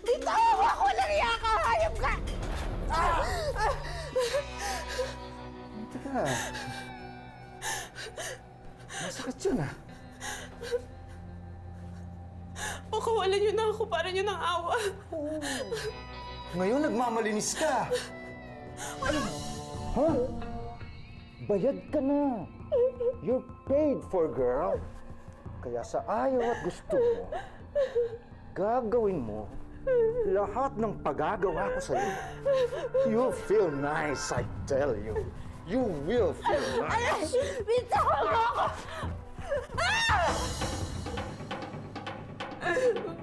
Bitaw mo ako! Nariya ka! Hayop ka! Teka. Masakit yun ah. Pakawalan niyo na ako para niyo ng awa. Oo. Ngayon nagmamalinis ka. Ano? Ha? Bayad ka na. You're paid for, girl. Kaya sa ayaw at gusto mo, gagawin mo lahat ng pagagawa ko sa'yo. You'll feel nice, I tell you. You will feel nice. Bitaw mo ako!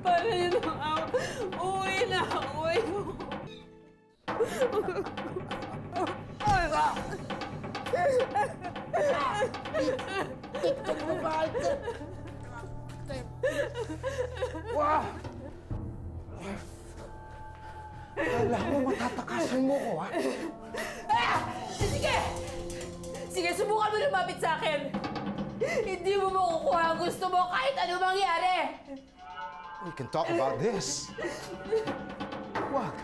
Para niyo ng awa. Uwi na! Uwi mo! TikTok mo ba? Wow! Kala mo matatakasan mo ko, ha? Sige! Sige, subukan mo lumapit sa akin! Hindi mo makukuha ang gusto mo kahit ano mangyari! We can talk about this. Wag.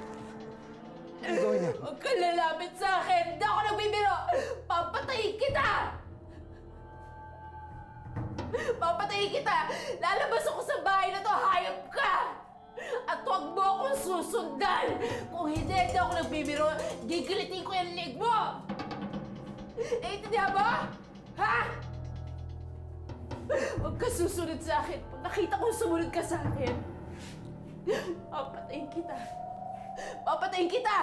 Ano gawin niya? Huwag kang lalapit sa akin! Hindi ako nagbibiro! Papatayin kita! Papatayin kita! Lalabas ako sa bahay na to! Hayop ka! At huwag mo akong susundan! Kung hindi ako nagbibiro, gigilitin ko yung leg mo! Naintindihan mo? Ha? Huwag ka susunod sa akin. Pag nakita kong sumunod ka sa akin, papatayin kita. Papatayin kita!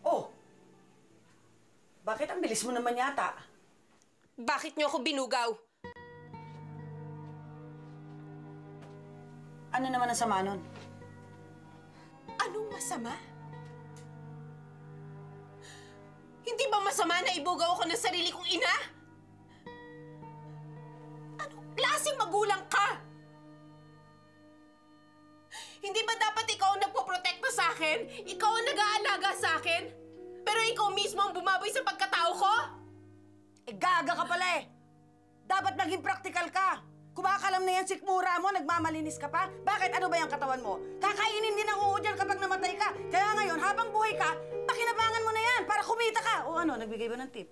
Oh! Bakit ang bilis mo naman yata? Bakit niyo ako binugaw? Ano naman ang sama nun? Anong masama? Hindi ba masama na ibugaw ako ng sarili kong ina? Anong klaseng magulang ka? Hindi ba dapat ikaw ang nagpoprotekta sa akin? Ikaw ang nag-aalaga sa akin? Pero ikaw mismo ang bumaboy sa pagkatao ko? Eh, gaga ka pala eh! Dapat maging practical ka! Kumakalam na yan sikmura mo, nagmamalinis ka pa? Bakit? Ano ba yung katawan mo? Kakainin din ang uod yan kapag namatay ka. Kaya ngayon, habang buhay ka, pakinabangan mo na yan para kumita ka. O ano, nagbigay ba ng tip?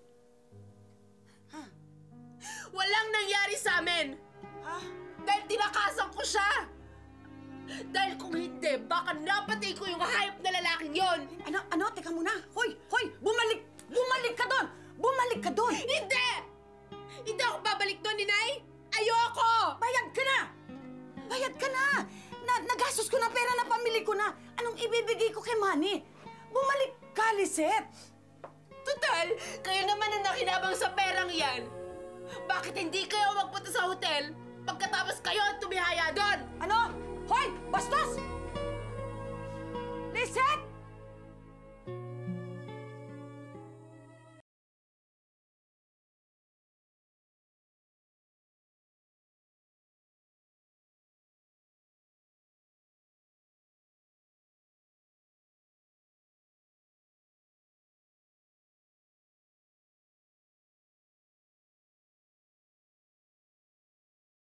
Walang nangyari sa amin! Ha? Dahil tinakasan ko siya! Dahil kung hindi, baka napatay ko yung hayop na lalaking yon! Ano? Teka muna. Hoy! Bumalik! Bumalik ka doon! Bumalik ka doon! Hindi! Hindi ako babalik doon, Inay! Ayoko! Bayad ka na! Bayad ka na! Nagastos ko na pera na pamili ko na. Anong ibibigay ko kay Manny? Bumalik ka, Lisette! Total, kayo naman ang nakinabang sa perang yan. Bakit hindi kayo magpunta sa hotel pagkatapos kayo ang tumihaya doon? Ano? Hoy! Bastos! Lisette!